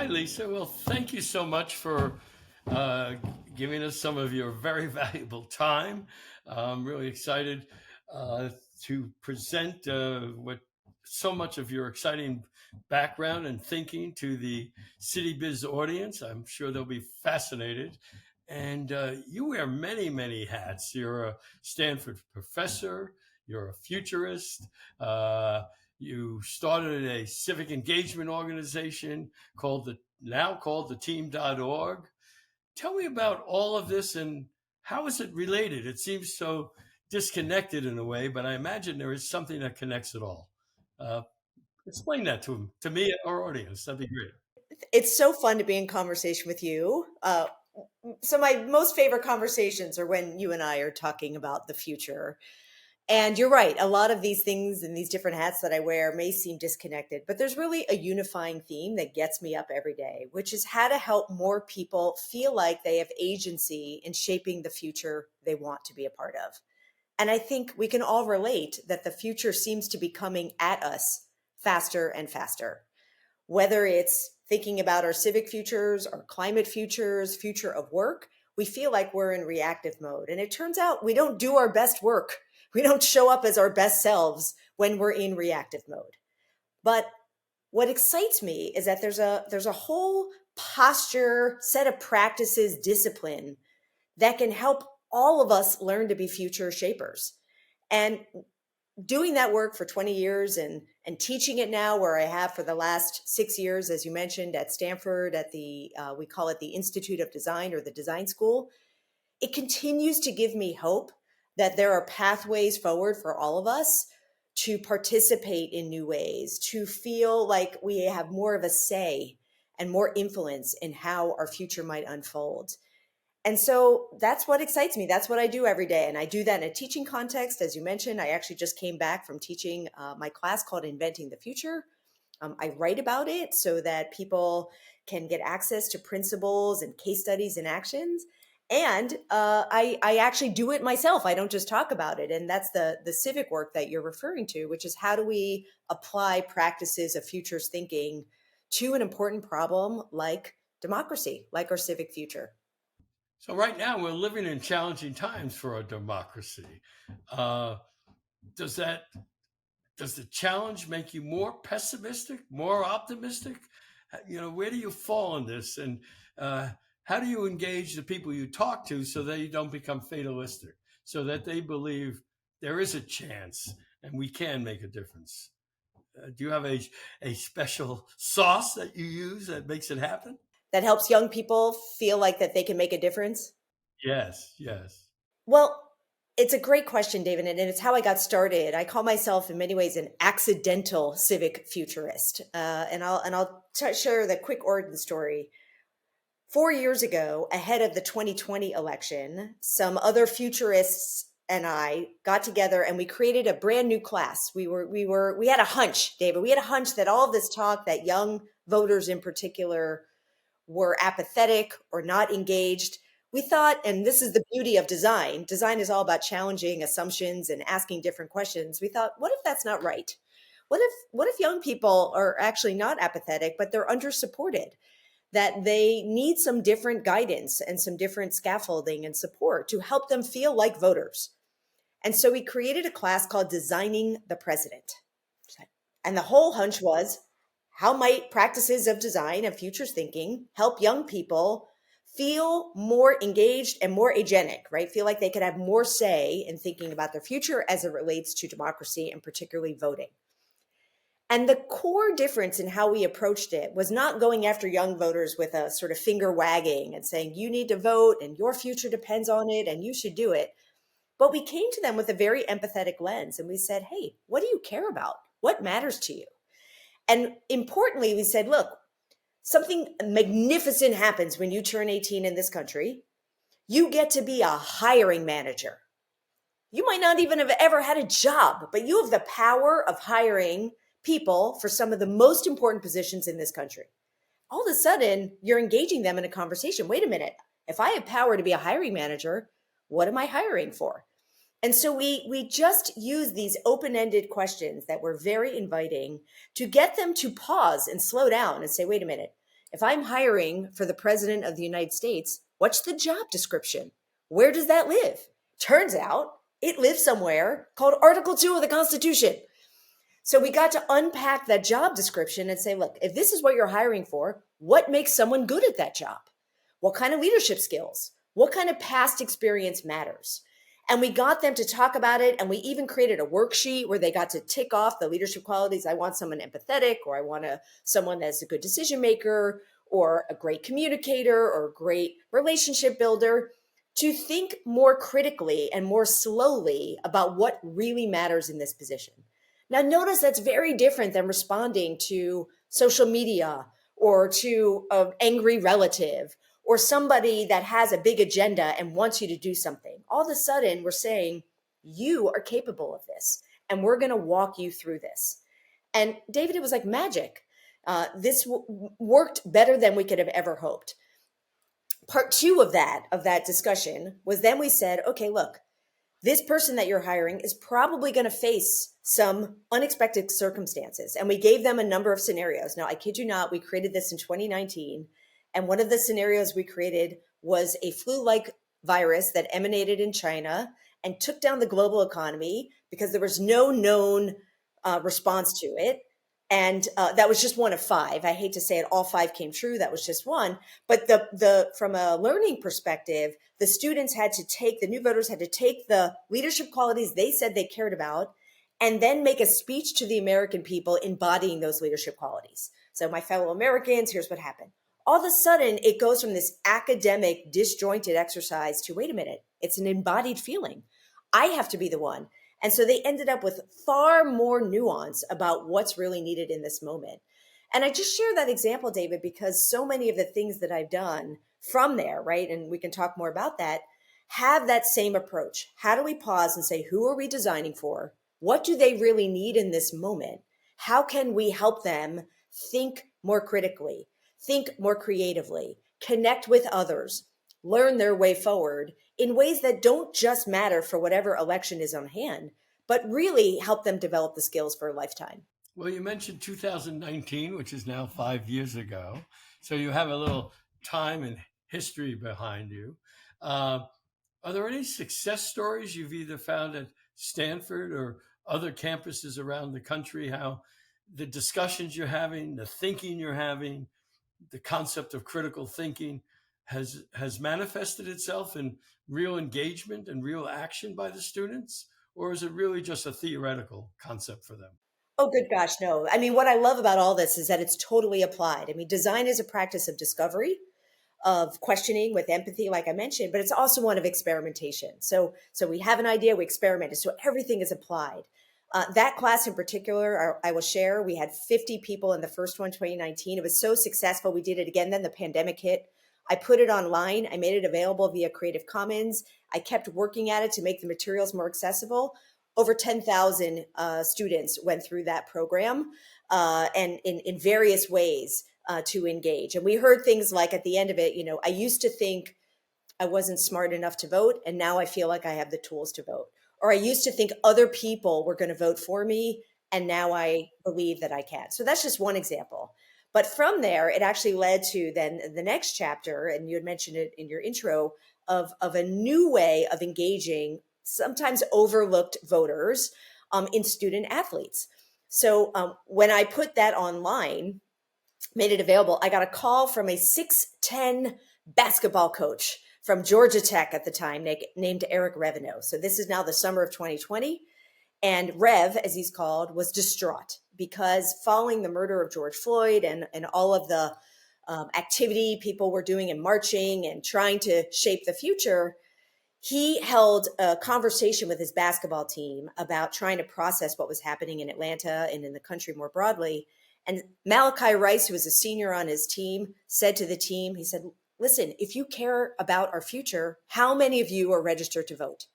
right, Lisa. Well, thank you so much for uh, giving us some of your very valuable time. I'm really excited uh, to present what so much of your exciting background and thinking to the City Biz audience. I'm sure they'll be fascinated. And you wear many, many hats. You're a Stanford professor, you're a futurist. Uh, you started a civic engagement organization called the team.org. Tell me about all of this and how is it related? It seems so disconnected in a way, but I imagine there is something that connects it all. Uh, Explain that to me, our audience. That'd be great. It's so fun to be in conversation with you. So my most favorite conversations are when you and I are talking about the future. And you're right, a lot of these things and these different hats that I wear may seem disconnected, but there's really a unifying theme that gets me up every day, which is how to help more people feel like they have agency in shaping the future they want to be a part of. And I think we can all relate that the future seems to be coming at us faster and faster, whether it's thinking about our civic futures, our climate futures, future of work. We feel like we're in reactive mode. And it turns out we don't do our best work. We don't show up as our best selves when we're in reactive mode. But what excites me is that there's a whole posture, set of practices, discipline that can help all of us learn to be future shapers. And doing that work for 20 years and teaching it now where I have for the last 6 years, as you mentioned, at Stanford, at the we call it the Institute of Design or the Design School, it continues to give me hope that there are pathways forward for all of us to participate in new ways, to feel like we have more of a say and more influence in how our future might unfold. And so that's what excites me. That's what I do every day. And I do that in a teaching context. As you mentioned, I actually just came back from teaching my class called Inventing the Future. I write about it so that people can get access to principles and case studies and actions. And I actually do it myself. I don't just talk about it. And that's the civic work that you're referring to, which is how do we apply practices of futures thinking to an important problem like democracy, like our civic future. So right now we're living in challenging times for our democracy. Uh, does that does the challenge make you more pessimistic, more optimistic? Where do you fall in this, and uh, how do you engage the people you talk to so that you don't become fatalistic, so that they believe there is a chance and we can make a difference? Do you have a special sauce that you use that makes it happen? That helps young people feel like that they can make a difference? Yes, yes. Well, it's a great question, David, and it's how I got started. I call myself, in many ways, an accidental civic futurist, and I'll share the quick origin story. 4 years ago, ahead of the 2020 election, some other futurists and I got together and we created a brand new class. We had a hunch, David. We had a hunch that all of this talk, that young voters in particular were apathetic or not engaged. We thought, and this is the beauty of design, design is all about challenging assumptions and asking different questions. We thought, what if that's not right? What if young people are actually not apathetic, but they're under supported? That they need some different guidance and some different scaffolding and support to help them feel like voters. And so we created a class called Designing the President. And the whole hunch was, how might practices of design and futures thinking help young people feel more engaged and more agenic, right? Feel like they could have more say in thinking about their future as it relates to democracy and particularly voting. And the core difference in how we approached it was not going after young voters with a sort of finger wagging and saying, you need to vote and your future depends on it and you should do it. But we came to them with a very empathetic lens and we said, hey, what do you care about? What matters to you? And importantly, we said, look, something magnificent happens when you turn 18 in this country. You get to be a hiring manager. You might not even have ever had a job, but you have the power of hiring people for some of the most important positions in this country. All of a sudden, you're engaging them in a conversation. Wait a minute. If I have power to be a hiring manager, what am I hiring for? And so we just use these open-ended questions that were very inviting to get them to pause and slow down and say, wait a minute, If I'm hiring for the president of the United States, what's the job description? Where does that live? Turns out it lives somewhere called Article 2 of the Constitution. So we got to unpack that job description and say, look, if this is what you're hiring for, what makes someone good at that job? What kind of leadership skills? What kind of past experience matters? And we got them to talk about it. And we even created a worksheet where they got to tick off the leadership qualities. I want someone empathetic, or I want someone that's a good decision maker, or a great communicator, or a great relationship builder, to think more critically and more slowly about what really matters in this position. Now, notice that's very different than responding to social media or to an angry relative or somebody that has a big agenda and wants you to do something. All of a sudden, we're saying, you are capable of this, and we're going to walk you through this. And David, it was like magic. This worked better than we could have ever hoped. Part two of that discussion was then we said, okay, look, this person that you're hiring is probably going to face some unexpected circumstances. And we gave them a number of scenarios. Now, I kid you not, we created this in 2019. And one of the scenarios we created was a flu-like virus that emanated in China and took down the global economy because there was no known response to it. And that was just one of five. I hate to say it, all five came true. That was just one. But from a learning perspective, the students the new voters had to take the leadership qualities they said they cared about and then make a speech to the American people embodying those leadership qualities. So my fellow Americans, here's what happened. All of a sudden, it goes from this academic, disjointed exercise to, wait a minute, it's an embodied feeling. I have to be the one. And so they ended up with far more nuance about what's really needed in this moment. And I just share that example, David, because so many of the things that I've done from there, right, and we can talk more about that, have that same approach. How do we pause and say, who are we designing for? What do they really need in this moment? How can we help them think more critically, think more creatively, connect with others, learn their way forward in ways that don't just matter for whatever election is on hand, but really help them develop the skills for a lifetime? Well, you mentioned 2019, which is now 5 years ago. So you have a little time and history behind you. Are there any success stories you've either found at Stanford or other campuses around the country, how the discussions you're having, the thinking you're having, the concept of critical thinking has manifested itself in real engagement and real action by the students? Or is it really just a theoretical concept for them? Oh, good gosh, no. I mean, what I love about all this is that it's totally applied. I mean, design is a practice of discovery, of questioning with empathy, like I mentioned, but it's also one of experimentation. So we have an idea, we experimented. So everything is applied. That class in particular, I will share, we had 50 people in the first one, 2019. It was so successful. We did it again. Then the pandemic hit. I put it online. I made it available via Creative Commons. I kept working at it to make the materials more accessible. Over 10,000 students went through that program and in various ways to engage. And we heard things like at the end of it, I used to think I wasn't smart enough to vote, and now I feel like I have the tools to vote. Or I used to think other people were going to vote for me, and now I believe that I can. So that's just one example. But from there, it actually led to then the next chapter, and you had mentioned it in your intro, of a new way of engaging sometimes overlooked voters in student athletes. So when I put that online, made it available, I got a call from a 6'10" basketball coach from Georgia Tech at the time named Eric Reveneau. So this is now the summer of 2020. And Rev, as he's called, was distraught because following the murder of George Floyd and all of the activity people were doing and marching and trying to shape the future, he held a conversation with his basketball team about trying to process what was happening in Atlanta and in the country more broadly. And Malachi Rice, who was a senior on his team, said to the team, he said, listen, if you care about our future, how many of you are registered to vote?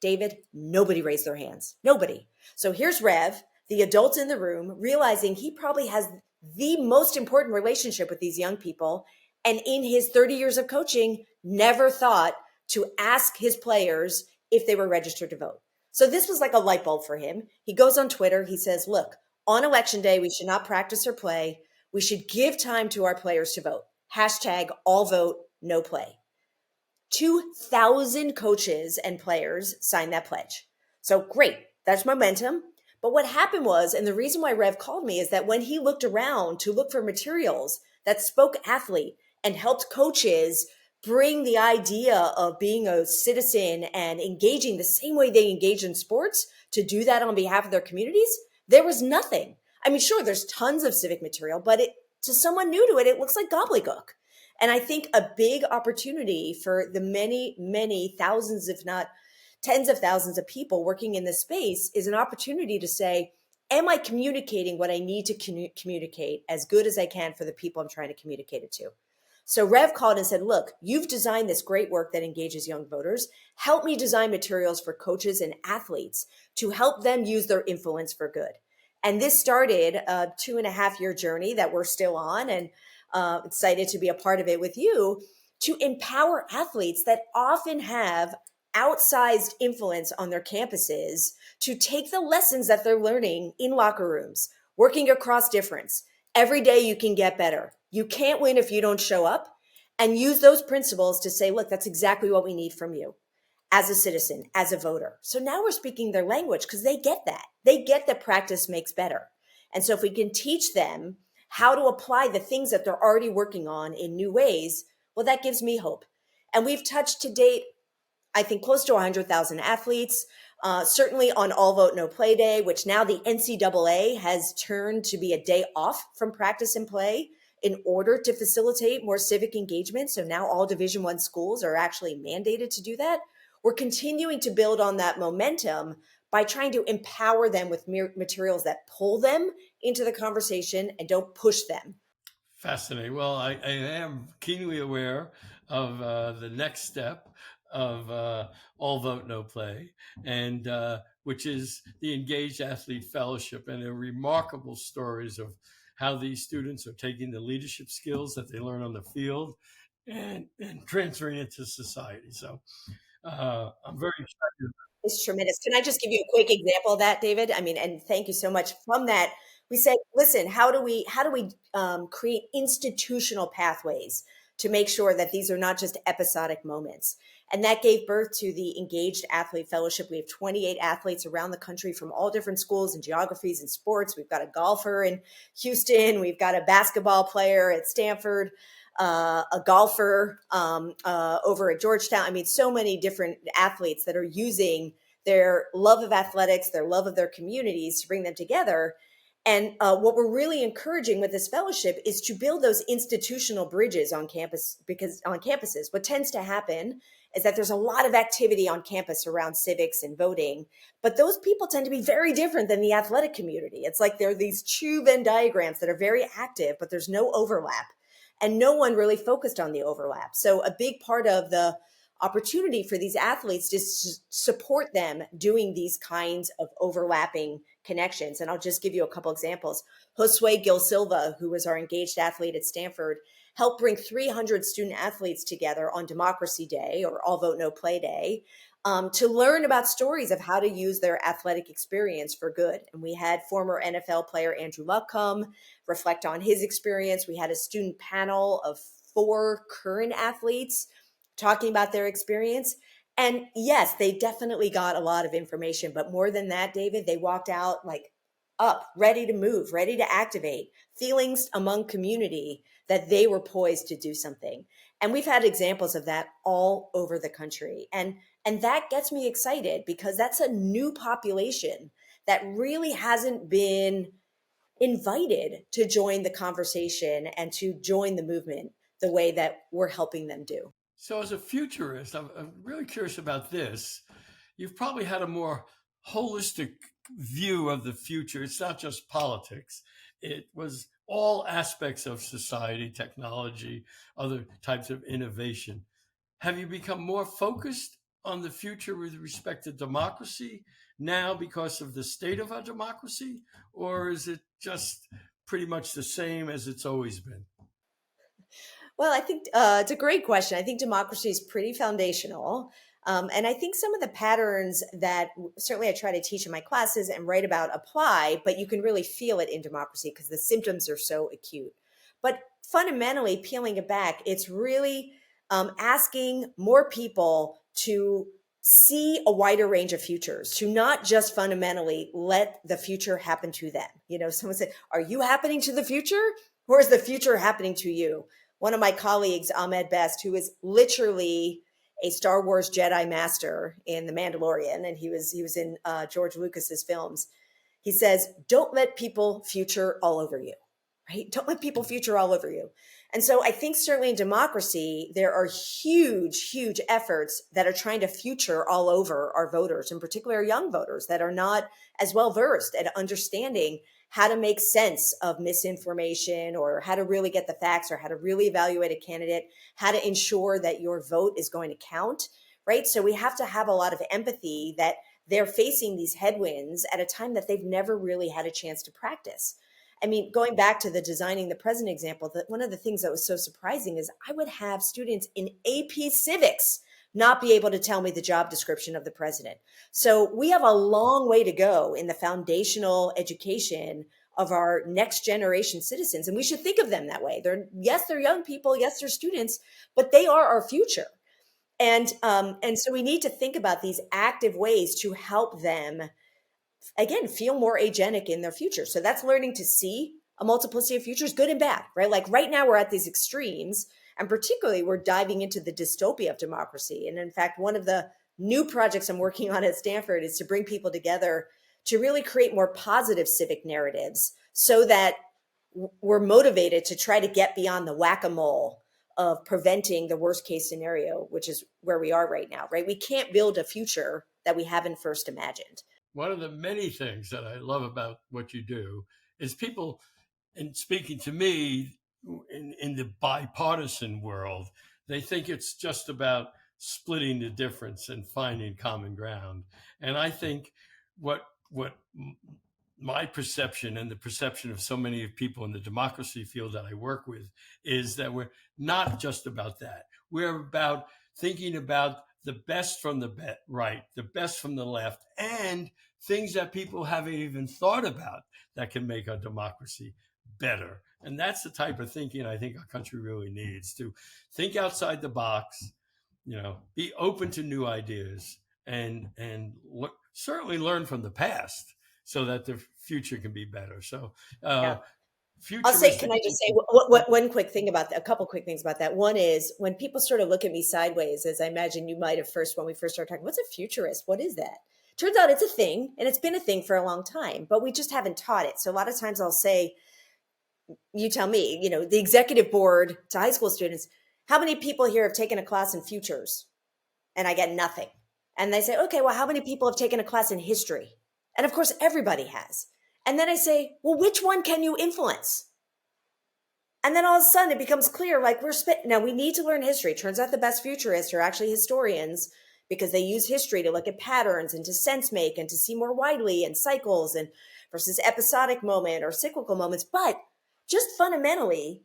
David, nobody raised their hands. Nobody. So here's Rev, the adult in the room, realizing he probably has the most important relationship with these young people. And in his 30 years of coaching, never thought to ask his players if they were registered to vote. So this was like a light bulb for him. He goes on Twitter. He says, look, on election day, we should not practice or play. We should give time to our players to vote. Hashtag all vote, no play. 2,000 coaches and players signed that pledge. So great, that's momentum. But what happened was, and the reason why Rev called me is that when he looked around to look for materials that spoke athlete and helped coaches bring the idea of being a citizen and engaging the same way they engage in sports to do that on behalf of their communities, there was nothing. I mean, sure, there's tons of civic material, but to someone new to it, it looks like gobbledygook. And I think a big opportunity for the many, many thousands, if not tens of thousands of people working in this space is an opportunity to say, am I communicating what I need to communicate as good as I can for the people I'm trying to communicate it to? So Rev called and said, look, you've designed this great work that engages young voters. Help me design materials for coaches and athletes to help them use their influence for good. And this started a 2.5-year journey that we're still on, and excited to be a part of it with you, to empower athletes that often have outsized influence on their campuses to take the lessons that they're learning in locker rooms, working across difference. Every day you can get better. You can't win if you don't show up, and use those principles to say, look, that's exactly what we need from you as a citizen, as a voter. So now we're speaking their language because they get that. They get that practice makes better. And so if we can teach them how to apply the things that they're already working on in new ways, well, that gives me hope. And we've touched to date, I think, close to 100,000 athletes, certainly on All Vote No Play Day, which now the NCAA has turned to be a day off from practice and play in order to facilitate more civic engagement. So now all Division I schools are actually mandated to do that. We're continuing to build on that momentum by trying to empower them with materials that pull them into the conversation and don't push them. Fascinating. Well, I am keenly aware of the next step of All Vote No Play, and which is the Engaged Athlete Fellowship, and the remarkable stories of how these students are taking the leadership skills that they learn on the field and transferring it to society. So I'm very excited. It's tremendous. Can I just give you a quick example of that, David? I mean, and thank you so much. From that, we said, listen, how do we create institutional pathways to make sure that these are not just episodic moments? And that gave birth to the Engaged Athlete Fellowship. We have 28 athletes around the country from all different schools and geographies and sports. We've got a golfer in Houston. We've got a basketball player at Stanford. A golfer over at Georgetown. I mean, so many different athletes that are using their love of athletics, their love of their communities to bring them together. And what we're really encouraging with this fellowship is to build those institutional bridges on campus, because on campuses, what tends to happen is that there's a lot of activity on campus around civics and voting, but those people tend to be very different than the athletic community. It's like there are these two Venn diagrams that are very active, but there's no overlap. And no one really focused on the overlap. So a big part of the opportunity for these athletes is to support them doing these kinds of overlapping connections. And I'll just give you a couple examples. Josue Gil Silva, who was our engaged athlete at Stanford, helped bring 300 student athletes together on Democracy Day, or All Vote No Play Day, to learn about stories of how to use their athletic experience for good. And we had former NFL player Andrew Luck come reflect on his experience. We had a student panel of 4 current athletes talking about their experience. And yes, they definitely got a lot of information, but more than that, David, they walked out like up, ready to move, ready to activate, feelings among community that they were poised to do something. And we've had examples of that all over the country. And that gets me excited because that's a new population that really hasn't been invited to join the conversation and to join the movement the way that we're helping them do. So, as a futurist, I'm really curious about this. You've probably had a more holistic view of the future. It's not just politics, it was all aspects of society, technology, other types of innovation. Have you become more focused on the future with respect to democracy now because of the state of our democracy? Or is it just pretty much the same as it's always been? Well, I think it's a great question. I think democracy is pretty foundational. And I think some of the patterns that certainly I try to teach in my classes and write about apply, but you can really feel it in democracy because the symptoms are so acute. But fundamentally, peeling it back, it's really asking more people to see a wider range of futures, to not just fundamentally let the future happen to them. Someone said, are you happening to the future, or is the future happening to you? One of my colleagues, Ahmed Best, who is literally a Star Wars Jedi master in The Mandalorian, and he was in George Lucas's films. He says, don't let people future all over you, right? Don't let people future all over you. And so I think certainly in democracy, there are huge, huge efforts that are trying to future all over our voters, in particular young voters that are not as well versed at understanding how to make sense of misinformation, or how to really get the facts, or how to really evaluate a candidate, how to ensure that your vote is going to count, right? So we have to have a lot of empathy that they're facing these headwinds at a time that they've never really had a chance to practice. I mean, going back to the designing the president example, that one of the things that was so surprising is I would have students in AP civics not be able to tell me the job description of the president. So we have a long way to go in the foundational education of our next generation citizens. And we should think of them that way. They're young people. Yes, they're students, but they are our future. And so we need to think about these active ways to help them, again, feel more agentic in their future. So that's learning to see a multiplicity of futures, good and bad, right? Like right now we're at these extremes, and particularly we're diving into the dystopia of democracy. And in fact, one of the new projects I'm working on at Stanford is to bring people together to really create more positive civic narratives so that we're motivated to try to get beyond the whack-a-mole of preventing the worst case scenario, which is where we are right now, right? We can't build a future that we haven't first imagined. One of the many things that I love about what you do is people, in speaking to me in the bipartisan world, they think it's just about splitting the difference and finding common ground. And I think what my perception and the perception of so many people in the democracy field that I work with is that we're not just about that. We're about thinking about the best from the right, the best from the left, and things that people haven't even thought about that can make our democracy better. And that's the type of thinking I think our country really needs, to think outside the box, be open to new ideas, and certainly learn from the past so that the future can be better. So, Yeah. I'll say, futuristic. can I just say one quick thing about that? A couple quick things about that. One is when people sort of look at me sideways, as I imagine you might have when we first started talking, what's a futurist? What is that? Turns out it's a thing, and it's been a thing for a long time, but we just haven't taught it. So a lot of times I'll say, you tell me, the executive board to high school students, how many people here have taken a class in futures? And I get nothing. And they say, okay, well, how many people have taken a class in history? And of course, everybody has. And then I say, well, which one can you influence? And then all of a sudden it becomes clear, like now we need to learn history. Turns out the best futurists are actually historians, because they use history to look at patterns and to sense make and to see more widely and cycles and versus episodic moment or cyclical moments. But just fundamentally,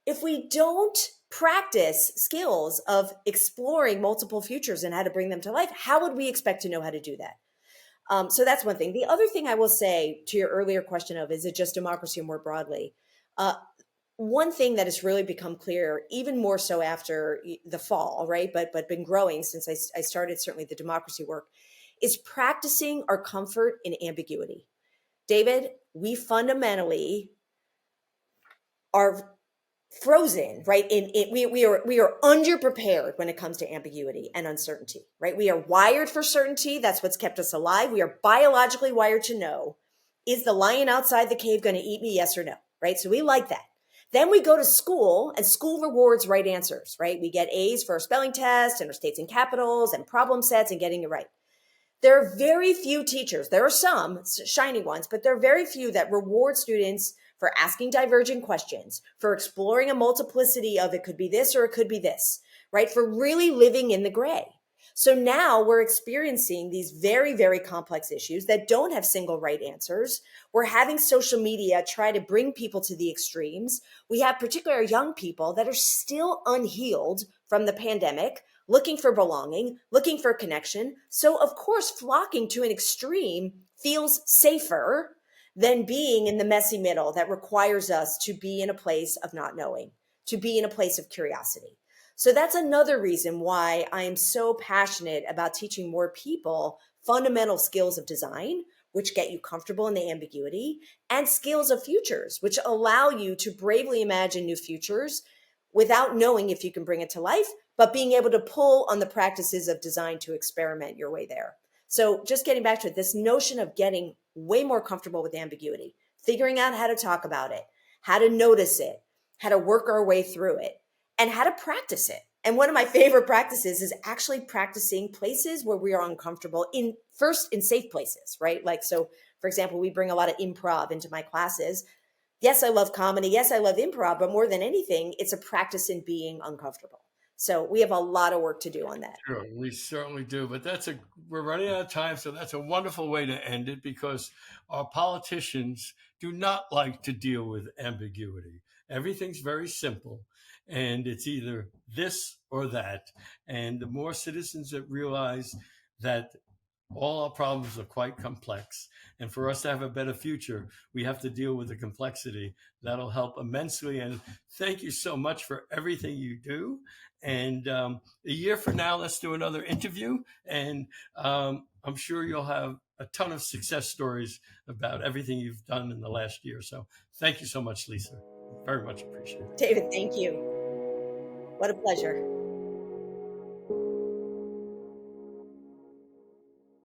if we don't practice skills of exploring multiple futures and how to bring them to life, how would we expect to know how to do that? So that's one thing. The other thing I will say to your earlier question of, is it just democracy more broadly? One thing that has really become clear, even more so after the fall, right? But been growing since I started certainly the democracy work, is practicing our comfort in ambiguity. David, we fundamentally are frozen, right? We are underprepared when it comes to ambiguity and uncertainty, right? We are wired for certainty. That's what's kept us alive. We are biologically wired to know, is the lion outside the cave going to eat me? Yes or no, right? So we like that. Then we go to school, and school rewards right answers, right? We get A's for our spelling test and our states and capitals and problem sets and getting it right. There are very few teachers. There are some shiny ones, but there are very few that reward students for asking divergent questions, for exploring a multiplicity of it could be this or it could be this, right? For really living in the gray. So now we're experiencing these very, very complex issues that don't have single right answers. We're having social media try to bring people to the extremes. We have particularly young people that are still unhealed from the pandemic, looking for belonging, looking for connection. So of course, flocking to an extreme feels safer than being in the messy middle that requires us to be in a place of not knowing, to be in a place of curiosity. So that's another reason why I am so passionate about teaching more people fundamental skills of design, which get you comfortable in the ambiguity, and skills of futures, which allow you to bravely imagine new futures without knowing if you can bring it to life, but being able to pull on the practices of design to experiment your way there. So just getting back to it, this notion of getting way more comfortable with ambiguity, figuring out how to talk about it, how to notice it, how to work our way through it, and how to practice it. And one of my favorite practices is actually practicing places where we are uncomfortable in safe places, right? Like, so for example, we bring a lot of improv into my classes. Yes, I love comedy. Yes, I love improv, but more than anything, it's a practice in being uncomfortable. So we have a lot of work to do on that. Sure, we certainly do. But we're running out of time, so that's a wonderful way to end it because our politicians do not like to deal with ambiguity. Everything's very simple, and it's either this or that. And the more citizens that realize that all our problems are quite complex. And for us to have a better future, we have to deal with the complexity. That'll help immensely. And thank you so much for everything you do. And a year from now, let's do another interview. And I'm sure you'll have a ton of success stories about everything you've done in the last year. So thank you so much, Lisa. Very much appreciated. David, thank you. What a pleasure.